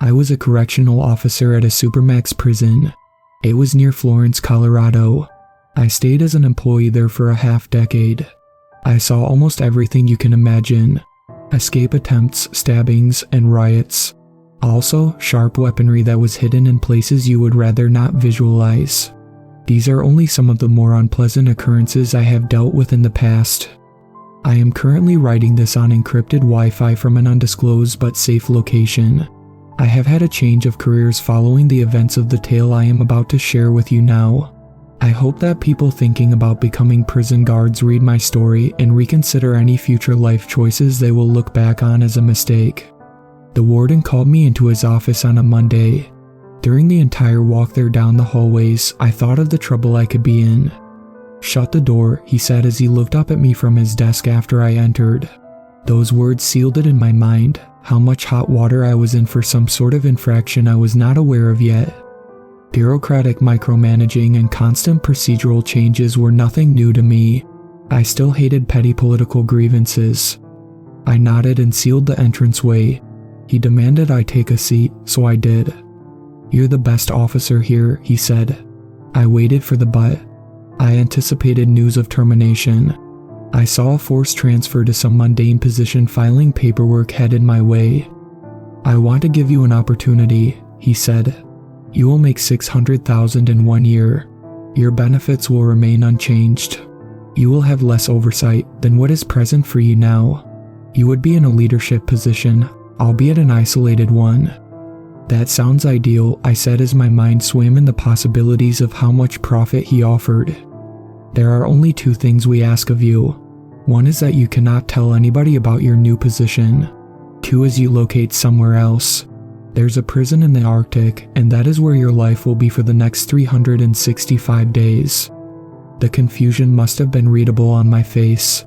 I was a correctional officer at a supermax prison. It was near Florence, Colorado. I stayed as an employee there for a half-decade. I saw almost everything you can imagine. Escape attempts, stabbings, and riots. Also, sharp weaponry that was hidden in places you would rather not visualize. These are only some of the more unpleasant occurrences I have dealt with in the past. I am currently writing this on encrypted Wi-Fi from an undisclosed but safe location. I have had a change of careers following the events of the tale I am about to share with you now. I hope that people thinking about becoming prison guards read my story and reconsider any future life choices they will look back on as a mistake. The warden called me into his office on a Monday. During the entire walk there down the hallways, I thought of the trouble I could be in. "Shut the door," he said as he looked up at me from his desk after I entered. Those words sealed it in my mind, how much hot water I was in for some sort of infraction I was not aware of yet. Bureaucratic micromanaging and constant procedural changes were nothing new to me. I still hated petty political grievances. I nodded and sealed the entranceway. He demanded I take a seat, so I did. "You're the best officer here," he said. I waited for the but. I anticipated news of termination. I saw a forced transfer to some mundane position filing paperwork headed my way. "I want to give you an opportunity," he said. "You will make $600,000 in 1 year. Your benefits will remain unchanged. You will have less oversight than what is present for you now. You would be in a leadership position, albeit an isolated one." "That sounds ideal," I said as my mind swam in the possibilities of how much profit he offered. "There are only 2 things we ask of you. One is that you cannot tell anybody about your new position. 2 is you locate somewhere else. There's a prison in the Arctic, and that is where your life will be for the next 365 days. The confusion must have been readable on my face.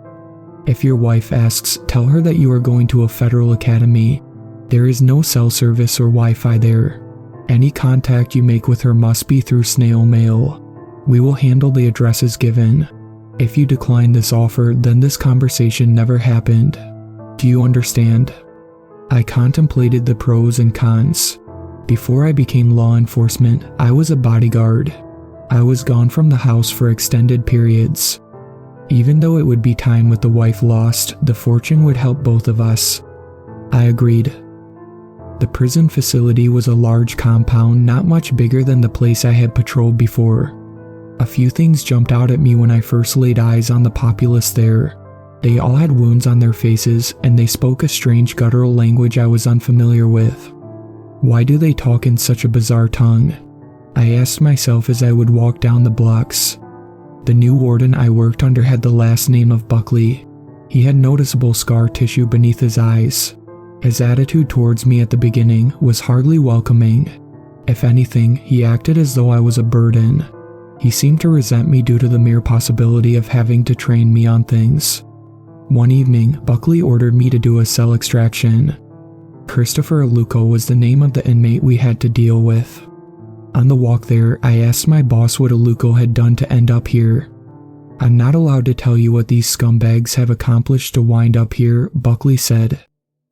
"If your wife asks, tell her that you are going to a federal academy. There is no cell service or Wi-Fi there. Any contact you make with her must be through snail mail. We will handle the addresses given. If you decline this offer, then this conversation never happened. Do you understand?" I contemplated the pros and cons. Before I became law enforcement, I was a bodyguard. I was gone from the house for extended periods. Even though it would be time with the wife lost, the fortune would help both of us. I agreed. The prison facility was a large compound not much bigger than the place I had patrolled before. A few things jumped out at me when I first laid eyes on the populace there. They all had wounds on their faces, and they spoke a strange guttural language I was unfamiliar with. Why do they talk in such a bizarre tongue? I asked myself as I would walk down the blocks. The new warden I worked under had the last name of Buckley. He had noticeable scar tissue beneath his eyes. His attitude towards me at the beginning was hardly welcoming. If anything, he acted as though I was a burden. He seemed to resent me due to the mere possibility of having to train me on things. One evening, Buckley ordered me to do a cell extraction. Christopher Aluko was the name of the inmate we had to deal with. On the walk there, I asked my boss what Aluko had done to end up here. "I'm not allowed to tell you what these scumbags have accomplished to wind up here," Buckley said.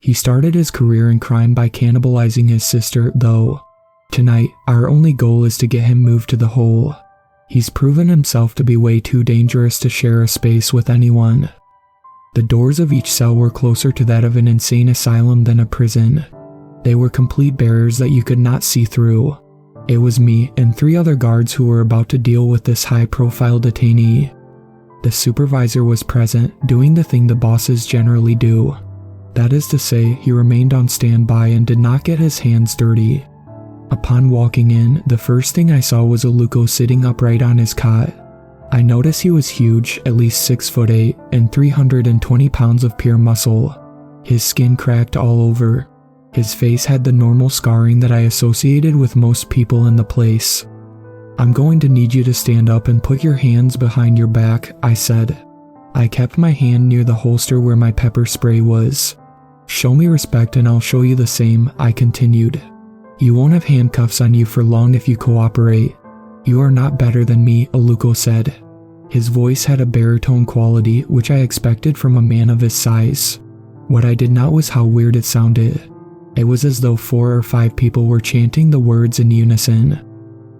"He started his career in crime by cannibalizing his sister, though. Tonight, our only goal is to get him moved to the hole. He's proven himself to be way too dangerous to share a space with anyone." The doors of each cell were closer to that of an insane asylum than a prison. They were complete barriers that you could not see through. It was me and 3 other guards who were about to deal with this high-profile detainee. The supervisor was present, doing the thing the bosses generally do. That is to say, he remained on standby and did not get his hands dirty. Upon walking in, the first thing I saw was Aluko sitting upright on his cot. I noticed he was huge, at least 6'8", and 320 pounds of pure muscle. His skin cracked all over. His face had the normal scarring that I associated with most people in the place. "I'm going to need you to stand up and put your hands behind your back," I said. I kept my hand near the holster where my pepper spray was. "Show me respect and I'll show you the same," I continued. "You won't have handcuffs on you for long if you cooperate. You are not better than me," Aluko said. His voice had a baritone quality which I expected from a man of his size. What I did not was how weird it sounded. It was as though 4 or 5 people were chanting the words in unison.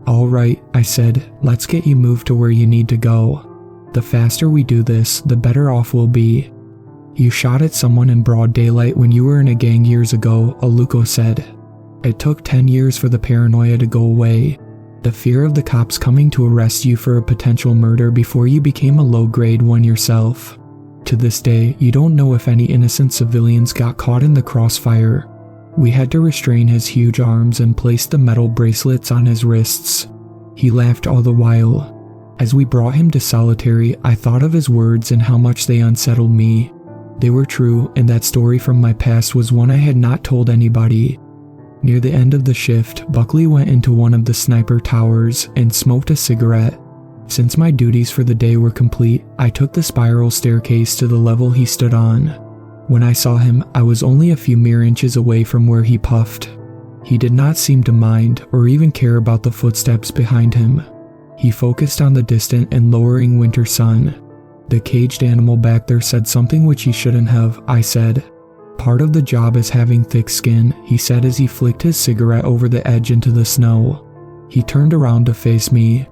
"All right," I said, "let's get you moved to where you need to go. The faster we do this, the better off we'll be." "You shot at someone in broad daylight when you were in a gang years ago," Aluko said. "It took 10 years for the paranoia to go away. The fear of the cops coming to arrest you for a potential murder before you became a low-grade one yourself. To this day, you don't know if any innocent civilians got caught in the crossfire. We had to restrain his huge arms and place the metal bracelets on his wrists." He laughed all the while. As we brought him to solitary, I thought of his words and how much they unsettled me. They were true, and that story from my past was one I had not told anybody. Near the end of the shift, Buckley went into one of the sniper towers and smoked a cigarette. Since my duties for the day were complete, I took the spiral staircase to the level he stood on. When I saw him, I was only a few mere inches away from where he puffed. He did not seem to mind or even care about the footsteps behind him. He focused on the distant and lowering winter sun. "The caged animal back there said something which he shouldn't have," I said. "Part of the job is having thick skin," he said as he flicked his cigarette over the edge into the snow. He turned around to face me.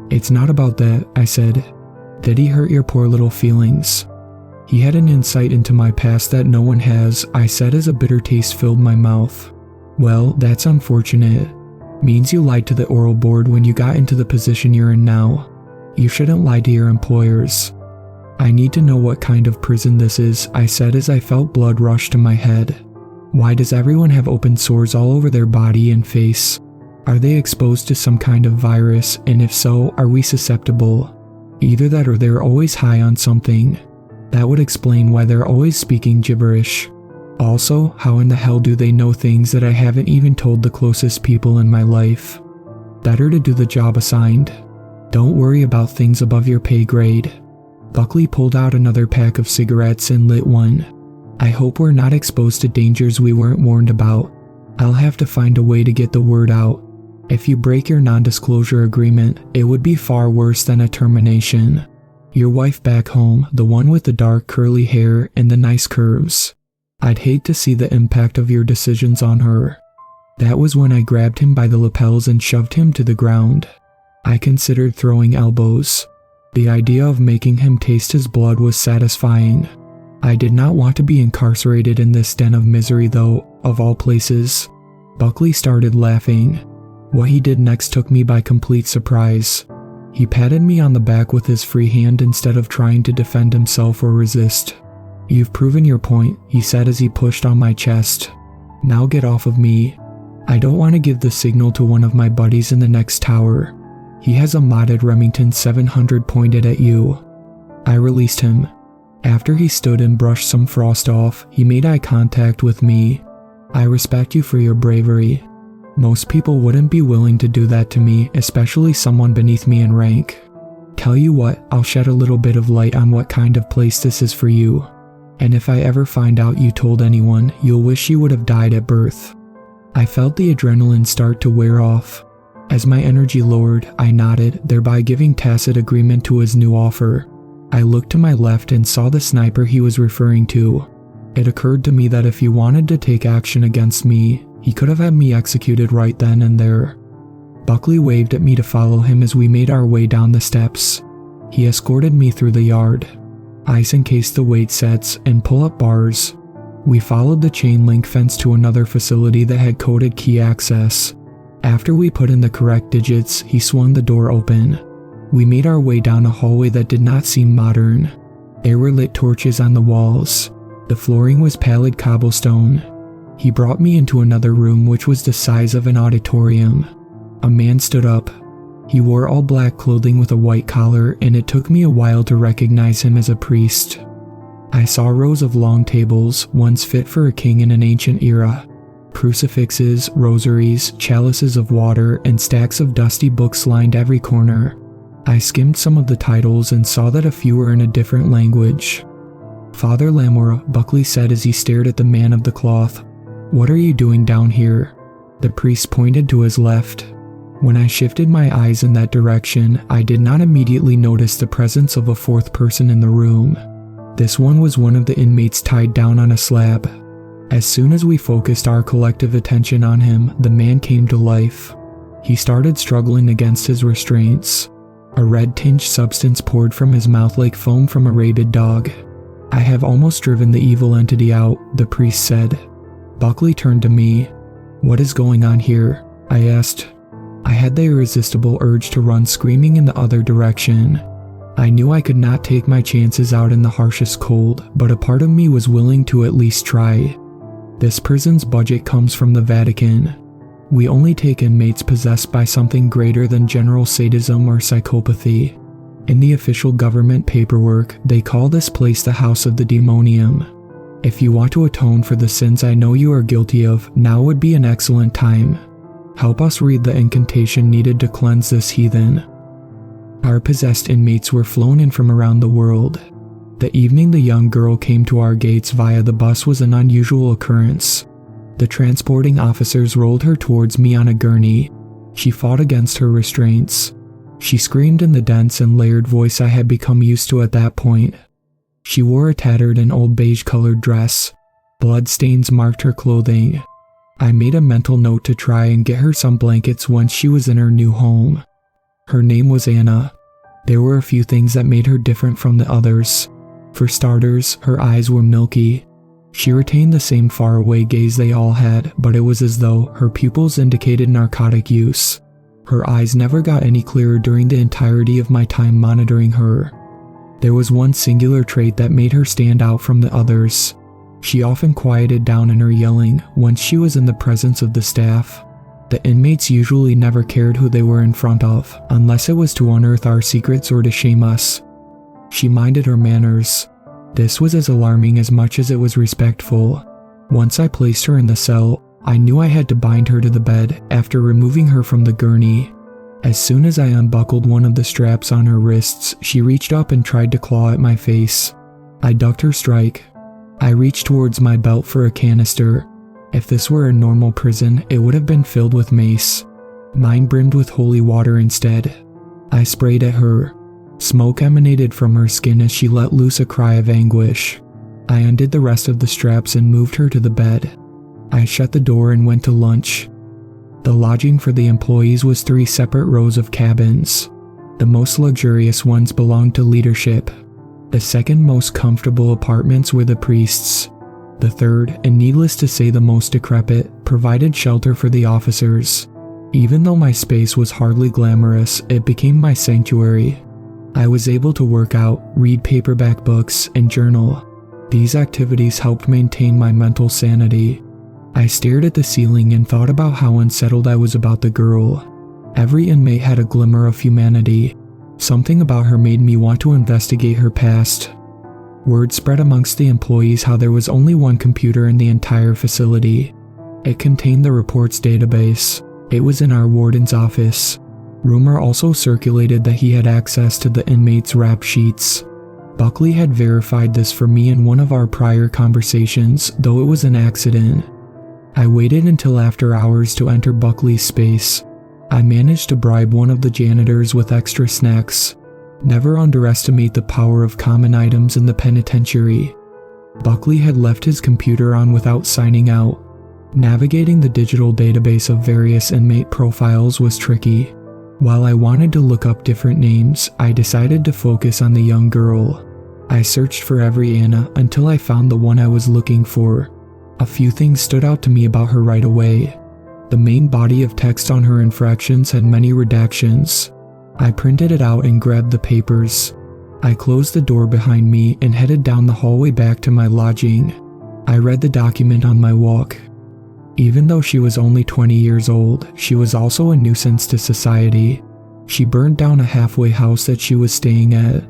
"It's not about that," I said. "Did he hurt your poor little feelings?" He had an insight into my past that no one has, I said as a bitter taste filled my mouth. "Well, that's unfortunate. Means you lied to the oral board when you got into the position you're in now. You shouldn't lie to your employers." "I need to know what kind of prison this is," I said as I felt blood rush to my head. "Why does everyone have open sores all over their body and face? Are they exposed to some kind of virus, and if so, are we susceptible? Either that or they're always high on something. That would explain why they're always speaking gibberish. Also, how in the hell do they know things that I haven't even told the closest people in my life? Better to do the job assigned. Don't worry about things above your pay grade." Buckley pulled out another pack of cigarettes and lit one. "I hope we're not exposed to dangers we weren't warned about. I'll have to find a way to get the word out. If you break your non-disclosure agreement, it would be far worse than a termination. Your wife back home, the one with the dark curly hair and the nice curves. I'd hate to see the impact of your decisions on her." That was when I grabbed him by the lapels and shoved him to the ground. I considered throwing elbows. The idea of making him taste his blood was satisfying. I did not want to be incarcerated in this den of misery though, of all places. Buckley started laughing. What he did next took me by complete surprise. He patted me on the back with his free hand instead of trying to defend himself or resist. "You've proven your point," he said as he pushed on my chest. "Now get off of me. I don't want to give the signal to one of my buddies in the next tower. He has a modded Remington 700 pointed at you." I released him. After he stood and brushed some frost off, he made eye contact with me. "I respect you for your bravery. Most people wouldn't be willing to do that to me, especially someone beneath me in rank. Tell you what, I'll shed a little bit of light on what kind of place this is for you. And if I ever find out you told anyone, you'll wish you would have died at birth." I felt the adrenaline start to wear off. As my energy lowered, I nodded, thereby giving tacit agreement to his new offer. I looked to my left and saw the sniper he was referring to. It occurred to me that if he wanted to take action against me, he could have had me executed right then and there. Buckley waved at me to follow him as we made our way down the steps. He escorted me through the yard. Ice encase the weight sets and pull-up bars. We followed the chain link fence to another facility that had coded key access. After we put in the correct digits, he swung the door open. We made our way down a hallway that did not seem modern. There were lit torches on the walls. The flooring was pallid cobblestone. He brought me into another room which was the size of an auditorium. A man stood up. He wore all black clothing with a white collar, and it took me a while to recognize him as a priest. I saw rows of long tables, ones fit for a king in an ancient era. Crucifixes, rosaries, chalices of water, and stacks of dusty books lined every corner. I skimmed some of the titles and saw that a few were in a different language. "Father Lamora," Buckley said as he stared at the man of the cloth. "What are you doing down here?" The priest pointed to his left. When I shifted my eyes in that direction, I did not immediately notice the presence of a fourth person in the room. This one was one of the inmates tied down on a slab. As soon as we focused our collective attention on him, the man came to life. He started struggling against his restraints. A red-tinged substance poured from his mouth like foam from a rabid dog. "I have almost driven the evil entity out," the priest said. Buckley turned to me. "What is going on here?" I asked. I had the irresistible urge to run screaming in the other direction. I knew I could not take my chances out in the harshest cold, but a part of me was willing to at least try. This prison's budget comes from the Vatican. We only take inmates possessed by something greater than general sadism or psychopathy. In the official government paperwork, they call this place the House of the Demonium. If you want to atone for the sins I know you are guilty of, now would be an excellent time. Help us read the incantation needed to cleanse this heathen. Our possessed inmates were flown in from around the world. The evening the young girl came to our gates via the bus was an unusual occurrence. The transporting officers rolled her towards me on a gurney. She fought against her restraints. She screamed in the dense and layered voice I had become used to at that point. She wore a tattered and old beige-colored dress. Blood stains marked her clothing. I made a mental note to try and get her some blankets once she was in her new home. Her name was Anna. There were a few things that made her different from the others. For starters, her eyes were milky. She retained the same faraway gaze they all had, but it was as though her pupils indicated narcotic use. Her eyes never got any clearer during the entirety of my time monitoring her. There was one singular trait that made her stand out from the others. She often quieted down in her yelling once she was in the presence of the staff. The inmates usually never cared who they were in front of, unless it was to unearth our secrets or to shame us. She minded her manners. This was as alarming as much as it was respectful. Once I placed her in the cell, I knew I had to bind her to the bed after removing her from the gurney. As soon as I unbuckled one of the straps on her wrists, she reached up and tried to claw at my face. I ducked her strike. I reached towards my belt for a canister. If this were a normal prison, it would have been filled with mace. Mine brimmed with holy water instead. I sprayed at her. Smoke emanated from her skin as she let loose a cry of anguish. I undid the rest of the straps and moved her to the bed. I shut the door and went to lunch. The lodging for the employees was 3 separate rows of cabins. The most luxurious ones belonged to leadership. The second most comfortable apartments were the priests. The third, and needless to say the most decrepit, provided shelter for the officers. Even though my space was hardly glamorous, it became my sanctuary. I was able to work out, read paperback books, and journal. These activities helped maintain my mental sanity. I stared at the ceiling and thought about how unsettled I was about the girl. Every inmate had a glimmer of humanity. Something about her made me want to investigate her past. Word spread amongst the employees how there was only one computer in the entire facility. It contained the reports database. It was in our warden's office. Rumor also circulated that he had access to the inmates' rap sheets. Buckley had verified this for me in one of our prior conversations, though it was an accident. I waited until after hours to enter Buckley's space. I managed to bribe one of the janitors with extra snacks. Never underestimate the power of common items in the penitentiary. Buckley had left his computer on without signing out. Navigating the digital database of various inmate profiles was tricky. While I wanted to look up different names, I decided to focus on the young girl. I searched for every Anna until I found the one I was looking for. A few things stood out to me about her right away. The main body of text on her infractions had many redactions. I printed it out and grabbed the papers. I closed the door behind me and headed down the hallway back to my lodging. I read the document on my walk. Even though she was only 20 years old, she was also a nuisance to society. She burned down a halfway house that she was staying at.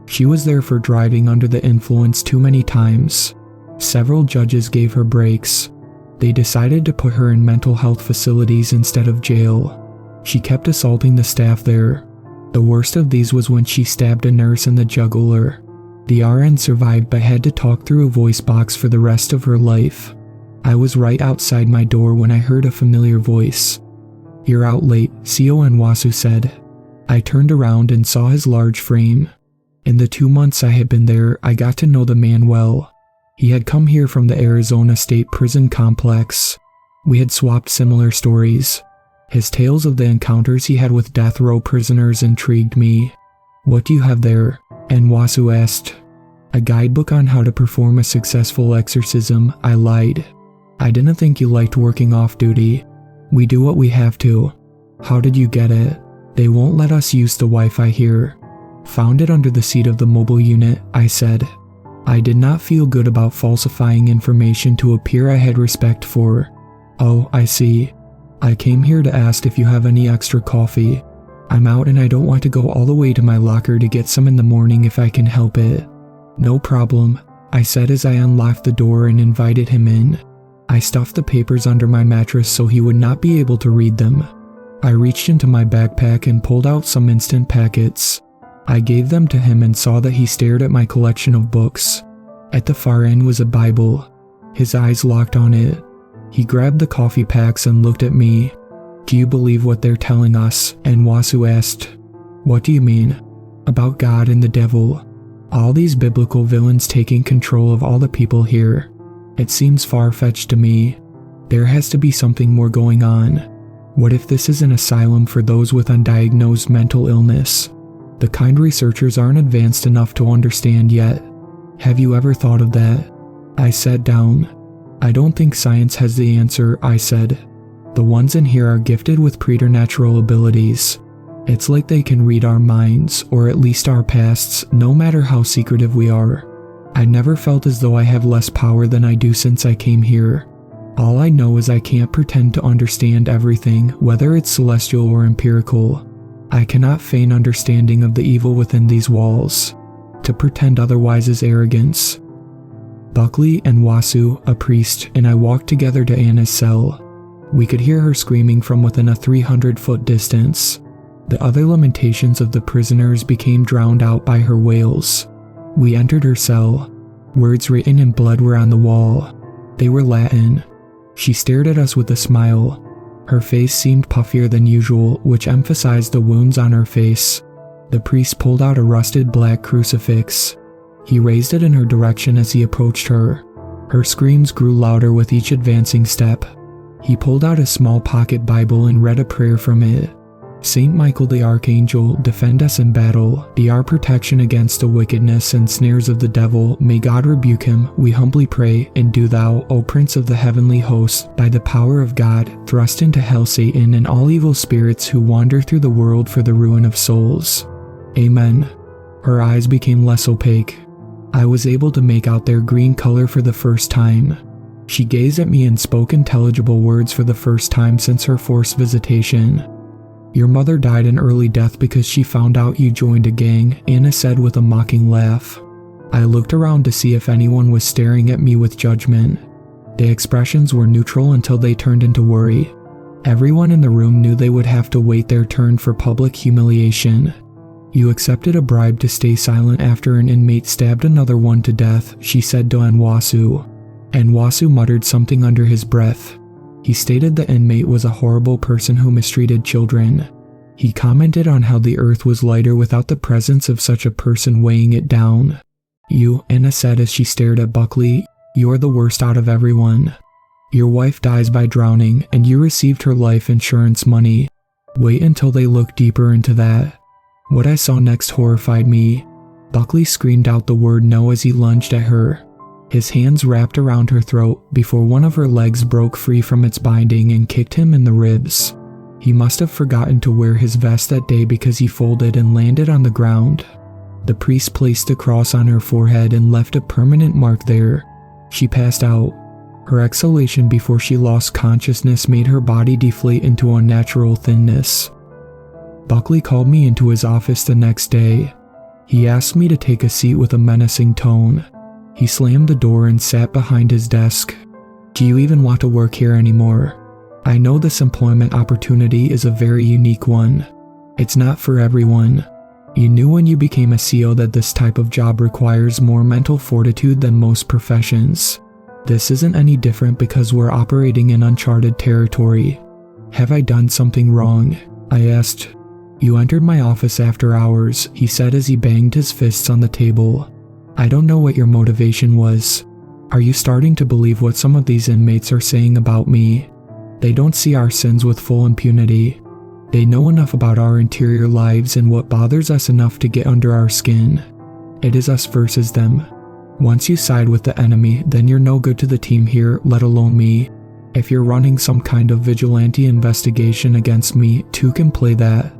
She was there for driving under the influence too many times. Several judges gave her breaks. They decided to put her in mental health facilities instead of jail. She kept assaulting the staff there. The worst of these was when she stabbed a nurse in the jugular. The RN survived but had to talk through a voice box for the rest of her life. I was right outside my door when I heard a familiar voice. "You're out late," CO Nwasu said. I turned around and saw his large frame. In the 2 months I had been there, I got to know the man well. He had come here from the Arizona State Prison Complex. We had swapped similar stories. His tales of the encounters he had with death row prisoners intrigued me. "What do you have there?" Nwasu asked. "A guidebook on how to perform a successful exorcism," I lied. "I didn't think you liked working off duty. We do what we have to." "How did you get it?" "They won't let us use the Wi-Fi here." "Found it under the seat of the mobile unit," I said. I did not feel good about falsifying information to appear I had respect for. "Oh, I see. I came here to ask if you have any extra coffee. I'm out and I don't want to go all the way to my locker to get some in the morning if I can help it." "No problem," I said as I unlocked the door and invited him in. I stuffed the papers under my mattress so he would not be able to read them. I reached into my backpack and pulled out some instant packets. I gave them to him and saw that he stared at my collection of books. At the far end was a Bible. His eyes locked on it. He grabbed the coffee packs and looked at me. "Do you believe what they're telling us?" Nwasu asked. "What do you mean?" "About God and the devil. All these biblical villains taking control of all the people here. It seems far-fetched to me. There has to be something more going on. What if this is an asylum for those with undiagnosed mental illness? The kind researchers aren't advanced enough to understand yet. Have you ever thought of that?" I sat down. "I don't think science has the answer," I said. "The ones in here are gifted with preternatural abilities. It's like they can read our minds, or at least our pasts, no matter how secretive we are. I never felt as though I have less power than I do since I came here. All I know is I can't pretend to understand everything, whether it's celestial or empirical. I cannot feign understanding of the evil within these walls. To pretend otherwise is arrogance." Buckley and Nwasu, a priest, and I walked together to Anna's cell. We could hear her screaming from within a 300-foot distance. The other lamentations of the prisoners became drowned out by her wails. We entered her cell. Words written in blood were on the wall. They were Latin. She stared at us with a smile. Her face seemed puffier than usual, which emphasized the wounds on her face. The priest pulled out a rusted black crucifix. He raised it in her direction as he approached her. Her screams grew louder with each advancing step. He pulled out a small pocket Bible and read a prayer from it. "Saint Michael the Archangel, defend us in battle, be our protection against the wickedness and snares of the devil. May God rebuke him, we humbly pray, and do thou, O Prince of the heavenly host, by the power of God, thrust into hell Satan and all evil spirits who wander through the world for the ruin of souls. Amen." Her eyes became less opaque. I was able to make out their green color for the first time. She gazed at me and spoke intelligible words for the first time since her forced visitation. "Your mother died an early death because she found out you joined a gang," Anna said with a mocking laugh. I looked around to see if anyone was staring at me with judgment. The expressions were neutral until they turned into worry. Everyone in the room knew they would have to wait their turn for public humiliation. "You accepted a bribe to stay silent after an inmate stabbed another one to death," she said to Nwasu. Nwasu muttered something under his breath. He stated the inmate was a horrible person who mistreated children. He commented on how the earth was lighter without the presence of such a person weighing it down. "You," Anna said as she stared at Buckley, "you're the worst out of everyone. Your wife dies by drowning, and you received her life insurance money. Wait until they look deeper into that." What I saw next horrified me. Buckley screamed out the word no as he lunged at her. His hands wrapped around her throat before one of her legs broke free from its binding and kicked him in the ribs. He must have forgotten to wear his vest that day because he folded and landed on the ground. The priest placed a cross on her forehead and left a permanent mark there. She passed out. Her exhalation before she lost consciousness made her body deflate into unnatural thinness. Buckley called me into his office the next day. He asked me to take a seat with a menacing tone. He slammed the door and sat behind his desk. "Do you even want to work here anymore? I know this employment opportunity is a very unique one. It's not for everyone. You knew when you became a CO that this type of job requires more mental fortitude than most professions. This isn't any different because we're operating in uncharted territory. Have I done something wrong?" I asked. "You entered my office after hours," he said as he banged his fists on the table. "I don't know what your motivation was. Are you starting to believe what some of these inmates are saying about me? They don't see our sins with full impunity. They know enough about our interior lives and what bothers us enough to get under our skin. It is us versus them. Once you side with the enemy, then you're no good to the team here, let alone me. If you're running some kind of vigilante investigation against me, two can play that.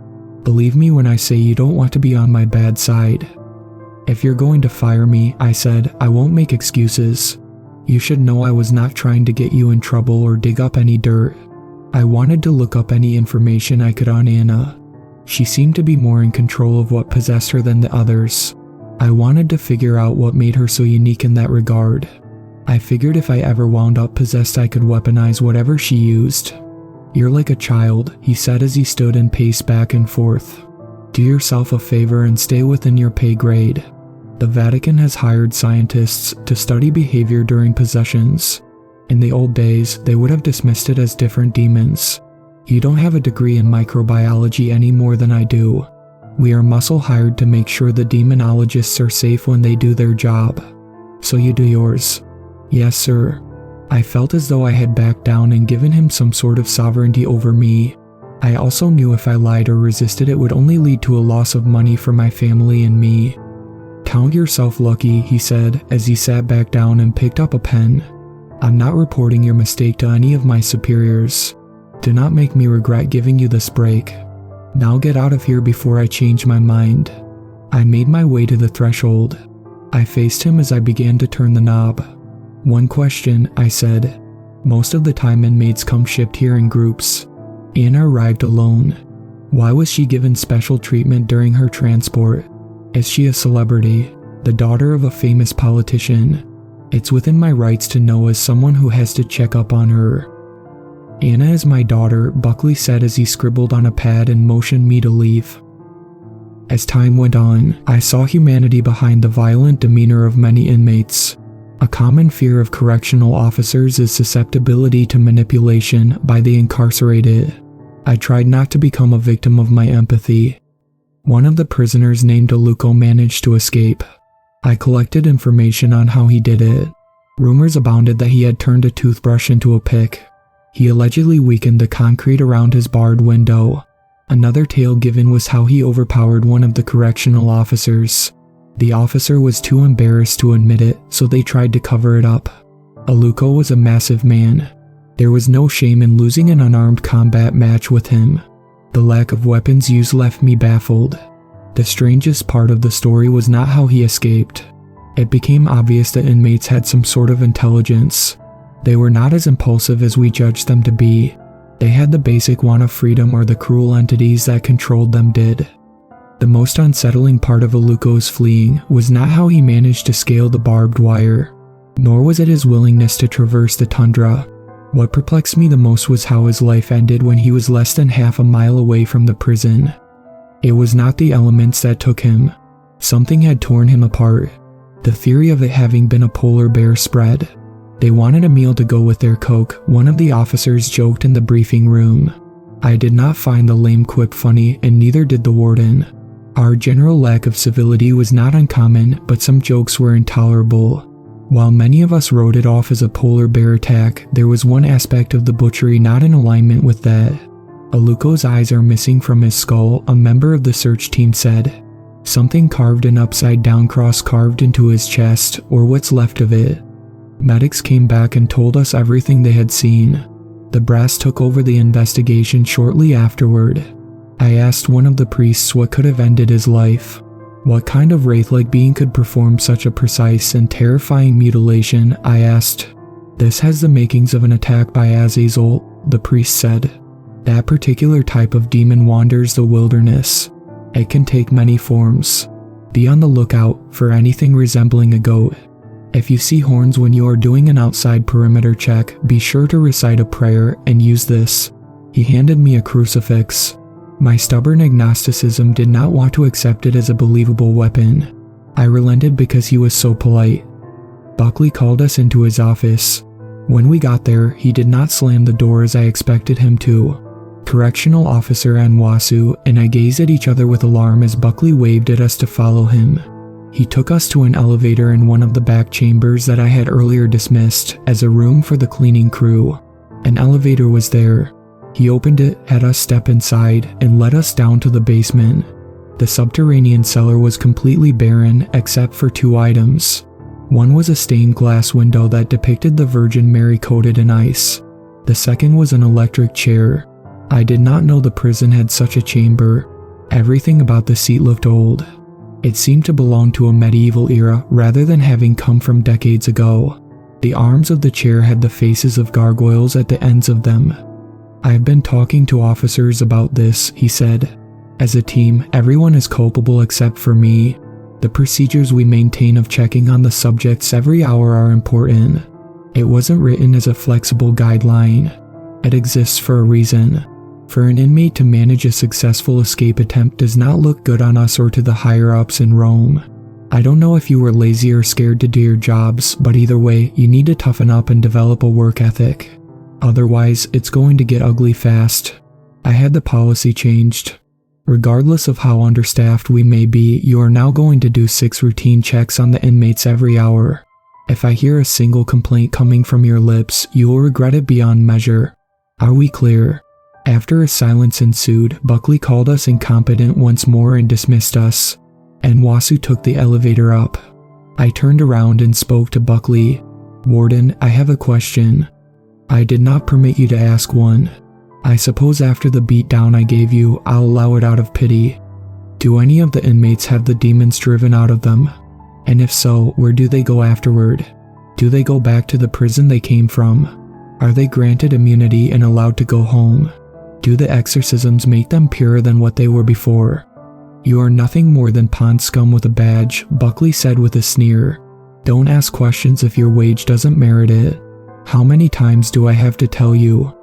Believe me when I say you don't want to be on my bad side. If you're going to fire me, I said, I won't make excuses. You should know I was not trying to get you in trouble or dig up any dirt. I wanted to look up any information I could on Anna. She seemed to be more in control of what possessed her than the others. I wanted to figure out what made her so unique in that regard. I figured if I ever wound up possessed I could weaponize whatever she used. You're like a child, he said as he stood and paced back and forth. Do yourself a favor and stay within your pay grade. The Vatican has hired scientists to study behavior during possessions. In the old days, they would have dismissed it as different demons. You don't have a degree in microbiology any more than I do. We are muscle hired to make sure the demonologists are safe when they do their job. So you do yours. Yes, sir. I felt as though I had backed down and given him some sort of sovereignty over me. I also knew if I lied or resisted it would only lead to a loss of money for my family and me. Count yourself lucky, he said as he sat back down and picked up a pen. I'm not reporting your mistake to any of my superiors. Do not make me regret giving you this break. Now get out of here before I change my mind. I made my way to the threshold. I faced him as I began to turn the knob. One question, I said. Most of the time inmates come shipped here in groups. Anna arrived alone. Why was she given special treatment during her transport? Is she a celebrity? The daughter of a famous politician? It's within my rights to know as someone who has to check up on her. Anna is my daughter, Buckley said as he scribbled on a pad and motioned me to leave. As time went on, I saw humanity behind the violent demeanor of many inmates. A common fear of correctional officers is susceptibility to manipulation by the incarcerated. I tried not to become a victim of my empathy. One of the prisoners named Aluko managed to escape. I collected information on how he did it. Rumors abounded that he had turned a toothbrush into a pick. He allegedly weakened the concrete around his barred window. Another tale given was how he overpowered one of the correctional officers. The officer was too embarrassed to admit it, so they tried to cover it up. Aluko was a massive man. There was no shame in losing an unarmed combat match with him. The lack of weapons used left me baffled. The strangest part of the story was not how he escaped. It became obvious that inmates had some sort of intelligence. They were not as impulsive as we judged them to be. They had the basic want of freedom, or the cruel entities that controlled them did. The most unsettling part of Aluko's fleeing was not how he managed to scale the barbed wire, nor was it his willingness to traverse the tundra. What perplexed me the most was how his life ended when he was less than half a mile away from the prison. It was not the elements that took him. Something had torn him apart. The theory of it having been a polar bear spread. They wanted a meal to go with their coke, one of the officers joked in the briefing room. I did not find the lame quip funny, and neither did the warden. Our general lack of civility was not uncommon, but some jokes were intolerable. While many of us wrote it off as a polar bear attack, there was one aspect of the butchery not in alignment with that. Aluko's eyes are missing from his skull, a member of the search team said. Something carved an upside-down cross carved into his chest, or what's left of it. Medics came back and told us everything they had seen. The brass took over the investigation shortly afterward. I asked one of the priests what could have ended his life. What kind of wraith-like being could perform such a precise and terrifying mutilation, I asked. This has the makings of an attack by Azazel, the priest said. That particular type of demon wanders the wilderness. It can take many forms. Be on the lookout for anything resembling a goat. If you see horns when you are doing an outside perimeter check, be sure to recite a prayer and use this. He handed me a crucifix. My stubborn agnosticism did not want to accept it as a believable weapon. I relented because he was so polite. Buckley called us into his office. When we got there, he did not slam the door as I expected him to. Correctional Officer Anwasu and I gazed at each other with alarm as Buckley waved at us to follow him. He took us to an elevator in one of the back chambers that I had earlier dismissed as a room for the cleaning crew. An elevator was there. He opened it, had us step inside, and led us down to the basement. The subterranean cellar was completely barren except for 2 items. One was a stained glass window that depicted the Virgin Mary coated in ice. The second was an electric chair. I did not know the prison had such a chamber. Everything about the seat looked old. It seemed to belong to a medieval era rather than having come from decades ago. The arms of the chair had the faces of gargoyles at the ends of them. "I have been talking to officers about this," he said. "As a team, everyone is culpable except for me. The procedures we maintain of checking on the subjects every hour are important. It wasn't written as a flexible guideline. It exists for a reason. For an inmate to manage a successful escape attempt does not look good on us or to the higher-ups in Rome. I don't know if you were lazy or scared to do your jobs, but either way, you need to toughen up and develop a work ethic. Otherwise, it's going to get ugly fast." I had the policy changed. Regardless of how understaffed we may be, you are now going to do 6 routine checks on the inmates every hour. If I hear a single complaint coming from your lips, you will regret it beyond measure. Are we clear? After a silence ensued, Buckley called us incompetent once more and dismissed us, and Wasu took the elevator up. I turned around and spoke to Buckley. "Warden, I have a question. I did not permit you to ask one. I suppose after the beatdown I gave you, I'll allow it out of pity. Do any of the inmates have the demons driven out of them? And if so, where do they go afterward? Do they go back to the prison they came from? Are they granted immunity and allowed to go home? Do the exorcisms make them purer than what they were before?" "You are nothing more than pond scum with a badge," Buckley said with a sneer. "Don't ask questions if your wage doesn't merit it. How many times do I have to tell you?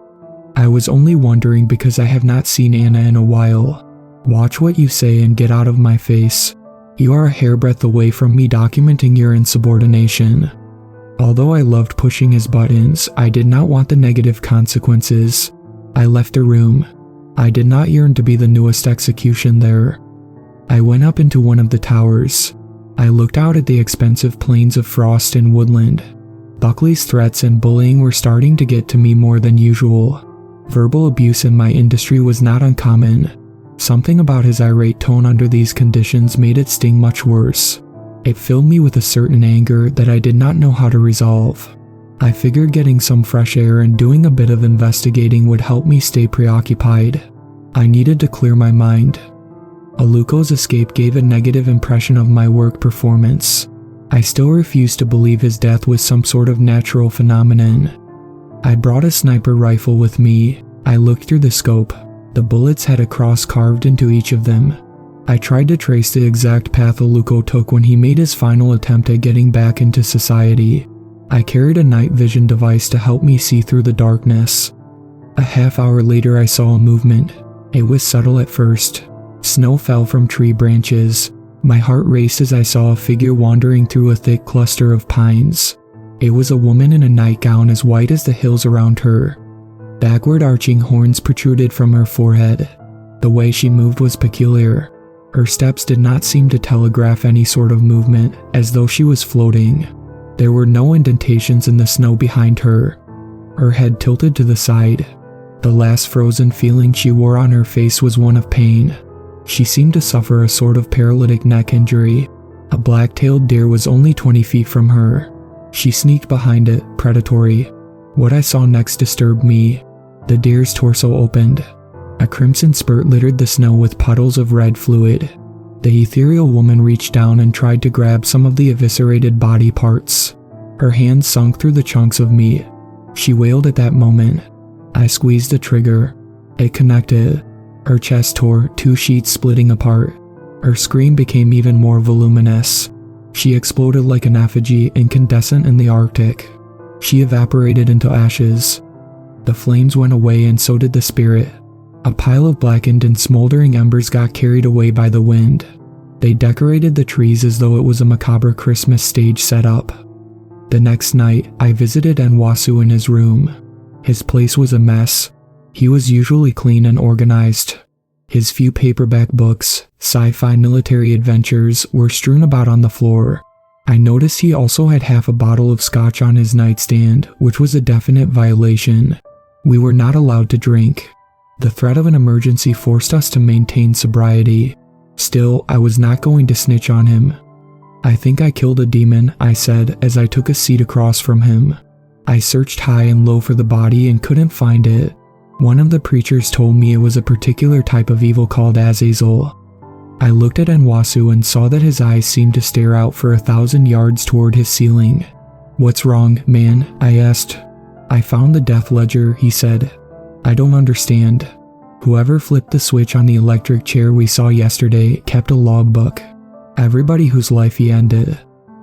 I was only wondering because I have not seen Anna in a while. Watch what you say and get out of my face. You are a hairbreadth away from me documenting your insubordination." Although I loved pushing his buttons, I did not want the negative consequences. I left the room. I did not yearn to be the newest execution there. I went up into one of the towers. I looked out at the expensive plains of frost and woodland. Buckley's threats and bullying were starting to get to me more than usual. Verbal abuse in my industry was not uncommon. Something about his irate tone under these conditions made it sting much worse. It filled me with a certain anger that I did not know how to resolve. I figured getting some fresh air and doing a bit of investigating would help me stay preoccupied. I needed to clear my mind. Aluko's escape gave a negative impression of my work performance. I still refused to believe his death was some sort of natural phenomenon. I brought a sniper rifle with me. I looked through the scope. The bullets had a cross carved into each of them. I tried to trace the exact path Aluko took when he made his final attempt at getting back into society. I carried a night vision device to help me see through the darkness. A half hour later I saw a movement. It was subtle at first. Snow fell from tree branches. My heart raced as I saw a figure wandering through a thick cluster of pines. It was a woman in a nightgown as white as the hills around her. Backward arching horns protruded from her forehead. The way she moved was peculiar. Her steps did not seem to telegraph any sort of movement, as though she was floating. There were no indentations in the snow behind her. Her head tilted to the side. The last frozen feeling she wore on her face was one of pain. She seemed to suffer a sort of paralytic neck injury. A black-tailed deer was only 20 feet from her. She sneaked behind it, predatory. What I saw next disturbed me. The deer's torso opened. A crimson spurt littered the snow with puddles of red fluid. The ethereal woman reached down and tried to grab some of the eviscerated body parts. Her hands sunk through the chunks of meat. She wailed at that moment. I squeezed the trigger. It connected. Her chest tore, 2 sheets splitting apart. Her scream became even more voluminous. She exploded like an effigy, incandescent in the Arctic. She evaporated into ashes. The flames went away and so did the spirit. A pile of blackened and smoldering embers got carried away by the wind. They decorated the trees as though it was a macabre Christmas stage set up. The next night, I visited Nwasu in his room. His place was a mess. He was usually clean and organized. His few paperback books, sci-fi military adventures were strewn about on the floor. I noticed he also had half a bottle of scotch on his nightstand, which was a definite violation. We were not allowed to drink. The threat of an emergency forced us to maintain sobriety. Still, I was not going to snitch on him. "I think I killed a demon," I said as I took a seat across from him. I searched high and low for the body and couldn't find it. One of the preachers told me it was a particular type of evil called Azazel. I looked at Nwasu and saw that his eyes seemed to stare out for 1,000 yards toward his ceiling. "What's wrong, man?" I asked. "I found the death ledger," he said. "I don't understand." Whoever flipped the switch on the electric chair we saw yesterday kept a logbook. Everybody whose life he ended.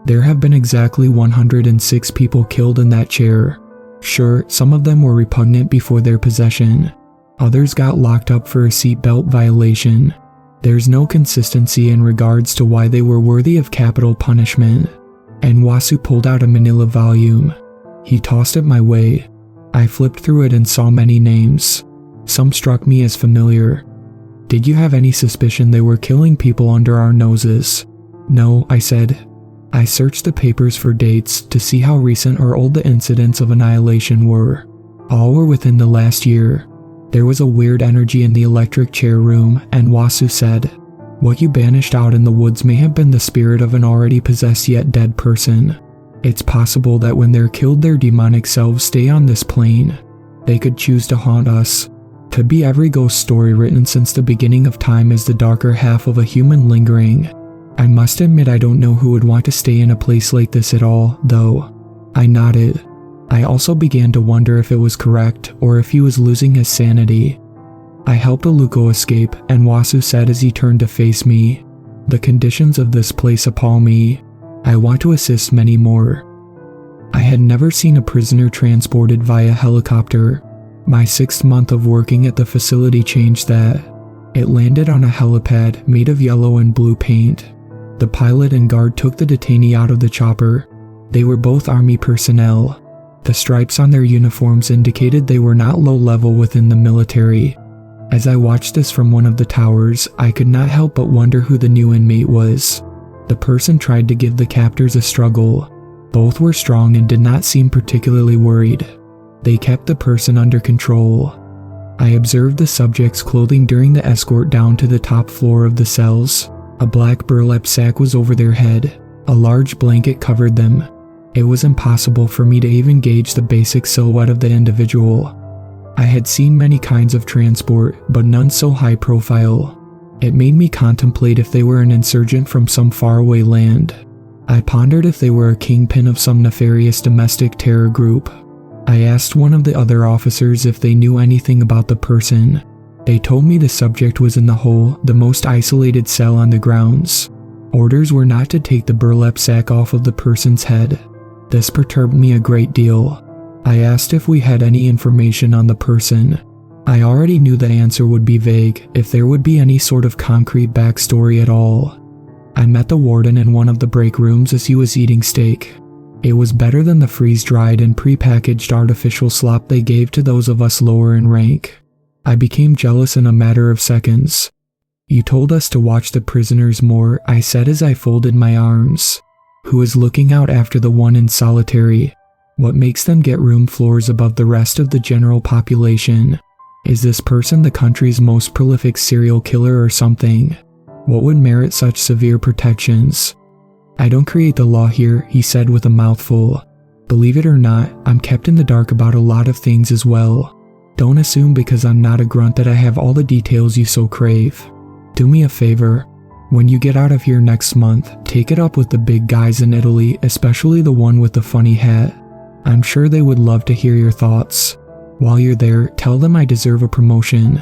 There have been exactly 106 people killed in that chair. Sure, some of them were repugnant before their possession. Others got locked up for a seatbelt violation. There's no consistency in regards to why they were worthy of capital punishment. And Wasu pulled out a manila volume. He tossed it my way. I flipped through it and saw many names. Some struck me as familiar. "Did you have any suspicion they were killing people under our noses?" "No," I said. I searched the papers for dates to see how recent or old the incidents of annihilation were. All were within the last year. There was a weird energy in the electric chair room, and Wasu said, "What you banished out in the woods may have been the spirit of an already possessed yet dead person. It's possible that when they're killed their demonic selves stay on this plane. They could choose to haunt us. Could be every ghost story written since the beginning of time is the darker half of a human lingering. I must admit I don't know who would want to stay in a place like this at all, though." I nodded. I also began to wonder if it was correct or if he was losing his sanity. I helped Aluko escape, and Wasu said as he turned to face me, "The conditions of this place appall me. I want to assist many more." I had never seen a prisoner transported via helicopter. My 6th month of working at the facility changed that. It landed on a helipad made of yellow and blue paint. The pilot and guard took the detainee out of the chopper. They were both army personnel. The stripes on their uniforms indicated they were not low level within the military. As I watched this from one of the towers, I could not help but wonder who the new inmate was. The person tried to give the captors a struggle. Both were strong and did not seem particularly worried. They kept the person under control. I observed the subject's clothing during the escort down to the top floor of the cells. A black burlap sack was over their head. A large blanket covered them. It was impossible for me to even gauge the basic silhouette of the individual. I had seen many kinds of transport, but none so high profile. It made me contemplate if they were an insurgent from some faraway land. I pondered if they were a kingpin of some nefarious domestic terror group. I asked one of the other officers if they knew anything about the person. They told me the subject was in the hole, the most isolated cell on the grounds. Orders were not to take the burlap sack off of the person's head. This perturbed me a great deal. I asked if we had any information on the person. I already knew the answer would be vague, if there would be any sort of concrete backstory at all. I met the warden in one of the break rooms as he was eating steak. It was better than the freeze-dried and pre-packaged artificial slop they gave to those of us lower in rank. I became jealous in a matter of seconds. "You told us to watch the prisoners more," I said as I folded my arms. "Who is looking out after the one in solitary? What makes them get room floors above the rest of the general population? Is this person the country's most prolific serial killer or something? What would merit such severe protections?" "I don't create the law here," he said with a mouthful. "Believe it or not, I'm kept in the dark about a lot of things as well. Don't assume because I'm not a grunt that I have all the details you so crave. Do me a favor. When you get out of here next month, take it up with the big guys in Italy, especially the one with the funny hat. I'm sure they would love to hear your thoughts. While you're there, tell them I deserve a promotion."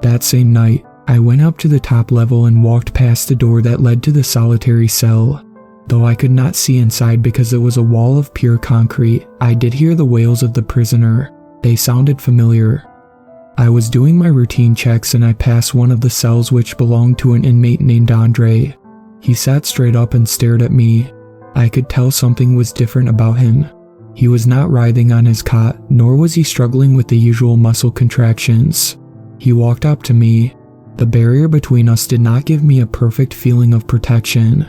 That same night, I went up to the top level and walked past the door that led to the solitary cell. Though I could not see inside because it was a wall of pure concrete, I did hear the wails of the prisoner. They sounded familiar. I was doing my routine checks and I passed one of the cells which belonged to an inmate named Andre. He sat straight up and stared at me. I could tell something was different about him. He was not writhing on his cot, nor was he struggling with the usual muscle contractions. He walked up to me. The barrier between us did not give me a perfect feeling of protection.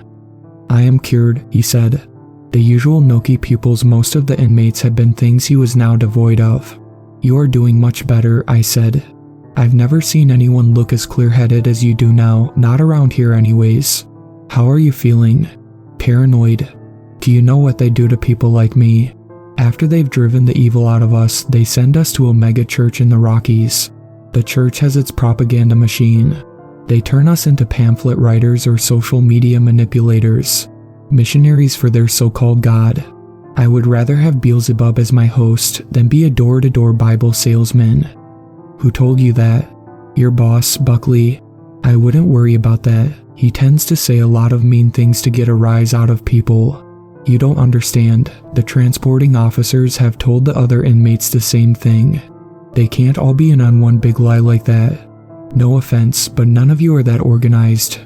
"I am cured," he said. The usual milky pupils most of the inmates had been things he was now devoid of. "You are doing much better," I said. "I've never seen anyone look as clear-headed as you do now, not around here anyways. How are you feeling?" "Paranoid. Do you know what they do to people like me? After they've driven the evil out of us, they send us to a mega church in the Rockies. The church has its propaganda machine. They turn us into pamphlet writers or social media manipulators, missionaries for their so-called God. I would rather have Beelzebub as my host than be a door-to-door Bible salesman." "Who told you that?" "Your boss, Buckley." "I wouldn't worry about that. He tends to say a lot of mean things to get a rise out of people. You don't understand. The transporting officers have told the other inmates the same thing. They can't all be in on one big lie like that. No offense, but none of you are that organized.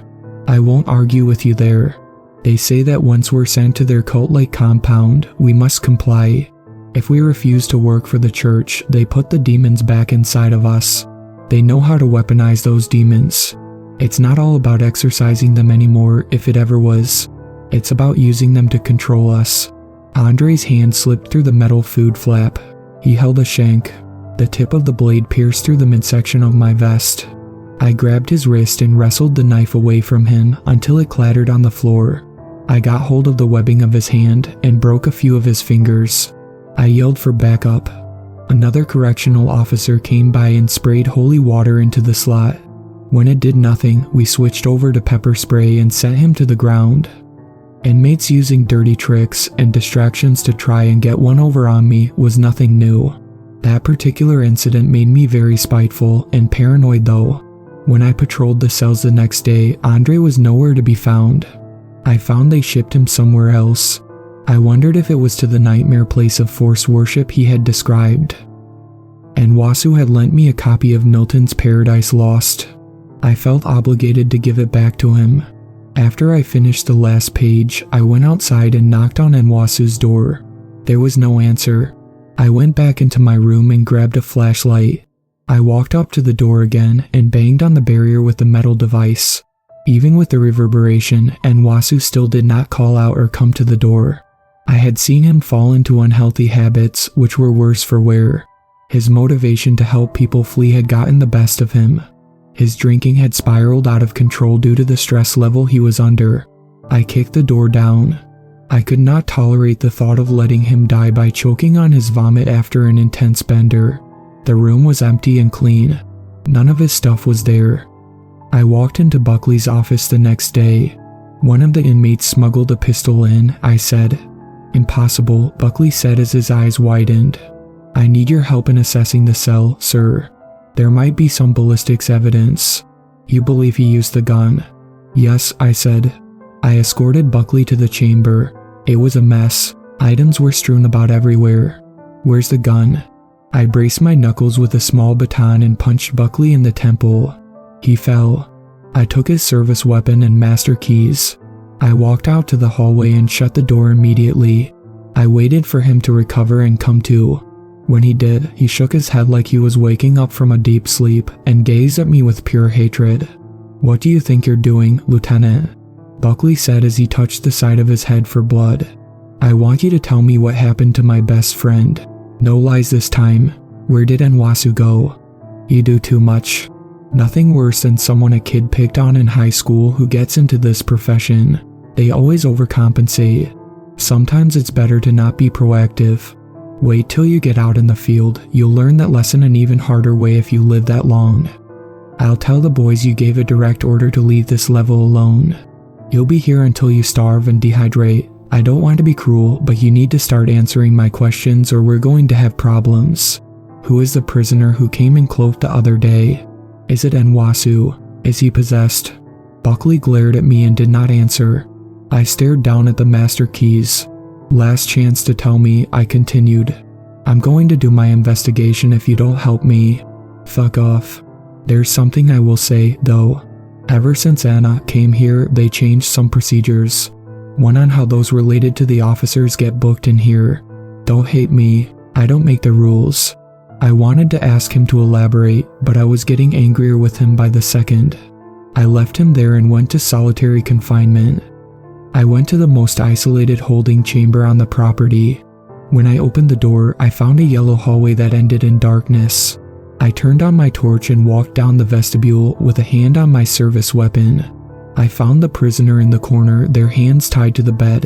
I won't argue with you there. They say that once we're sent to their cult-like compound, we must comply. If we refuse to work for the church, they put the demons back inside of us. They know how to weaponize those demons. It's not all about exorcising them anymore, if it ever was. It's about using them to control us." Andre's hand slipped through the metal food flap. He held a shank. The tip of the blade pierced through the midsection of my vest. I grabbed his wrist and wrestled the knife away from him until it clattered on the floor. I got hold of the webbing of his hand and broke a few of his fingers. I yelled for backup. Another correctional officer came by and sprayed holy water into the slot. When it did nothing, we switched over to pepper spray and sent him to the ground. Inmates using dirty tricks and distractions to try and get one over on me was nothing new. That particular incident made me very spiteful and paranoid though. When I patrolled the cells the next day, Andre was nowhere to be found. I found they shipped him somewhere else. I wondered if it was to the nightmare place of force worship he had described. And Wasu had lent me a copy of Milton's Paradise Lost. I felt obligated to give it back to him. After I finished the last page, I went outside and knocked on Nwasu's door. There was no answer. I went back into my room and grabbed a flashlight. I walked up to the door again and banged on the barrier with the metal device. Even with the reverberation, Nwasu still did not call out or come to the door. I had seen him fall into unhealthy habits, which were worse for wear. His motivation to help people flee had gotten the best of him. His drinking had spiraled out of control due to the stress level he was under. I kicked the door down. I could not tolerate the thought of letting him die by choking on his vomit after an intense bender. The room was empty and clean. None of his stuff was there. I walked into Buckley's office the next day. One of the inmates smuggled a pistol in, I said. "Impossible," Buckley said as his eyes widened. "I need your help in assessing the cell, sir. There might be some ballistics evidence." "You believe he used the gun?" "Yes," I said. I escorted Buckley to the chamber. It was a mess. Items were strewn about everywhere. "Where's the gun?" I braced my knuckles with a small baton and punched Buckley in the temple. He fell. I took his service weapon and master keys. I walked out to the hallway and shut the door immediately. I waited for him to recover and come to. When he did, he shook his head like he was waking up from a deep sleep and gazed at me with pure hatred. "What do you think you're doing, Lieutenant?" Buckley said as he touched the side of his head for blood. "I want you to tell me what happened to my best friend. No lies this time. Where did Nwasu go?" "You do too much. Nothing worse than someone a kid picked on in high school who gets into this profession. They always overcompensate. Sometimes it's better to not be proactive. Wait till you get out in the field. You'll learn that lesson an even harder way if you live that long. I'll tell the boys you gave a direct order to leave this level alone. You'll be here until you starve and dehydrate. I don't want to be cruel, but you need to start answering my questions or we're going to have problems. Who is the prisoner who came in cloaked the other day? Is it Nwasu? Is he possessed?" Buckley glared at me and did not answer. I stared down at the master keys. "Last chance to tell me," I continued. "I'm going to do my investigation if you don't help me." "Fuck off." "There's something I will say, though. Ever since Anna came here, they changed some procedures. One on how those related to the officers get booked in here. Don't hate me. I don't make the rules. I wanted to ask him to elaborate, but I was getting angrier with him by the second. I left him there and went to solitary confinement. I went to the most isolated holding chamber on the property. When I opened the door, I found a yellow hallway that ended in darkness. I turned on my torch and walked down the vestibule with a hand on my service weapon. I found the prisoner in the corner, their hands tied to the bed.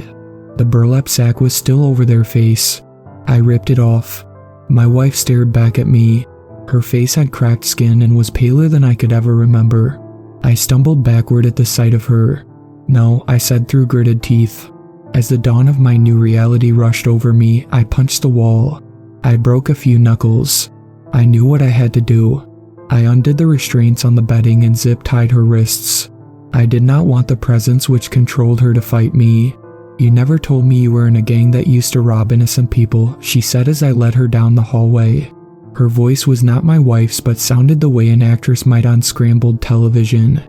The burlap sack was still over their face. I ripped it off. My wife stared back at me. Her face had cracked skin and was paler than I could ever remember. I stumbled backward at the sight of her. "No," I said through gritted teeth. As the dawn of my new reality rushed over me, I punched the wall. I broke a few knuckles. I knew what I had to do. I undid the restraints on the bedding and zip-tied her wrists. I did not want the presence which controlled her to fight me. "You never told me you were in a gang that used to rob innocent people," she said as I led her down the hallway. Her voice was not my wife's but sounded the way an actress might on scrambled television.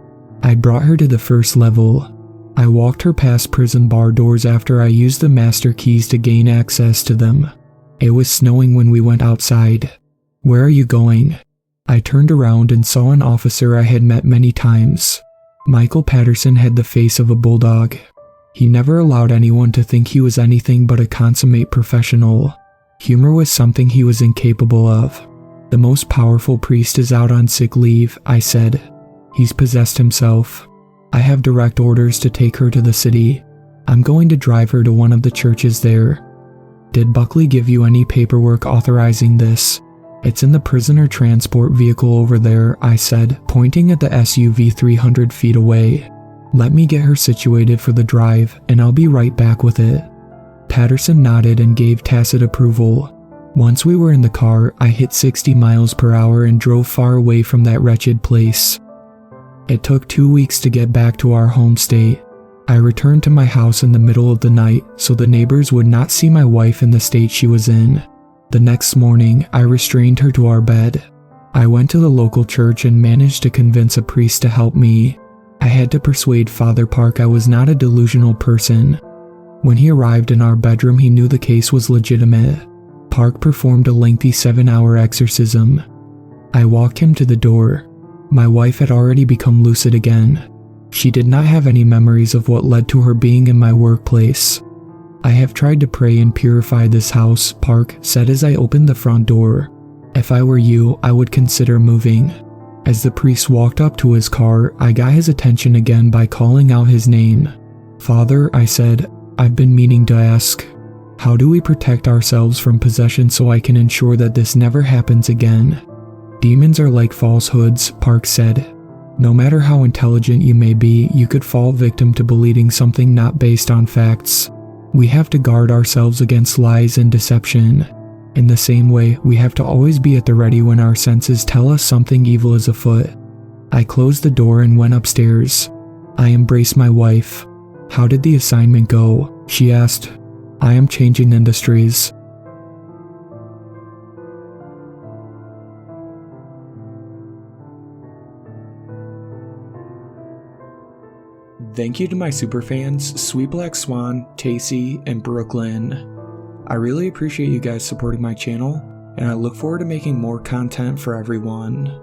I brought her to the first level. I walked her past prison bar doors after I used the master keys to gain access to them. It was snowing when we went outside. "Where are you going?" I turned around and saw an officer I had met many times. Michael Patterson had the face of a bulldog. He never allowed anyone to think he was anything but a consummate professional. Humor was something he was incapable of. "The most powerful priest is out on sick leave," I said. "He's possessed himself. I have direct orders to take her to the city. I'm going to drive her to one of the churches there." "Did Buckley give you any paperwork authorizing this?" "It's in the prisoner transport vehicle over there," I said, pointing at the SUV 300 feet away. "Let me get her situated for the drive, and I'll be right back with it." Patterson nodded and gave tacit approval. Once we were in the car, I hit 60 miles per hour and drove far away from that wretched place. It took 2 weeks to get back to our home state. I returned to my house in the middle of the night so the neighbors would not see my wife in the state she was in. The next morning, I restrained her to our bed. I went to the local church and managed to convince a priest to help me. I had to persuade Father Park I was not a delusional person. When he arrived in our bedroom, he knew the case was legitimate. Park performed a lengthy 7-hour exorcism. I walked him to the door. My wife had already become lucid again. She did not have any memories of what led to her being in my workplace. "I have tried to pray and purify this house," Park said as I opened the front door. "If I were you, I would consider moving." As the priest walked up to his car, I got his attention again by calling out his name. "Father," I said, "I've been meaning to ask, how do we protect ourselves from possession so I can ensure that this never happens again?" "Demons are like falsehoods," Park said. "No matter how intelligent you may be, you could fall victim to believing something not based on facts. We have to guard ourselves against lies and deception. In the same way, we have to always be at the ready when our senses tell us something evil is afoot." I closed the door and went upstairs. I embraced my wife. "How did the assignment go?" she asked. "I am changing industries." Thank you to my superfans, Sweet Black Swan, Tacy, and Brooklyn. I really appreciate you guys supporting my channel, and I look forward to making more content for everyone.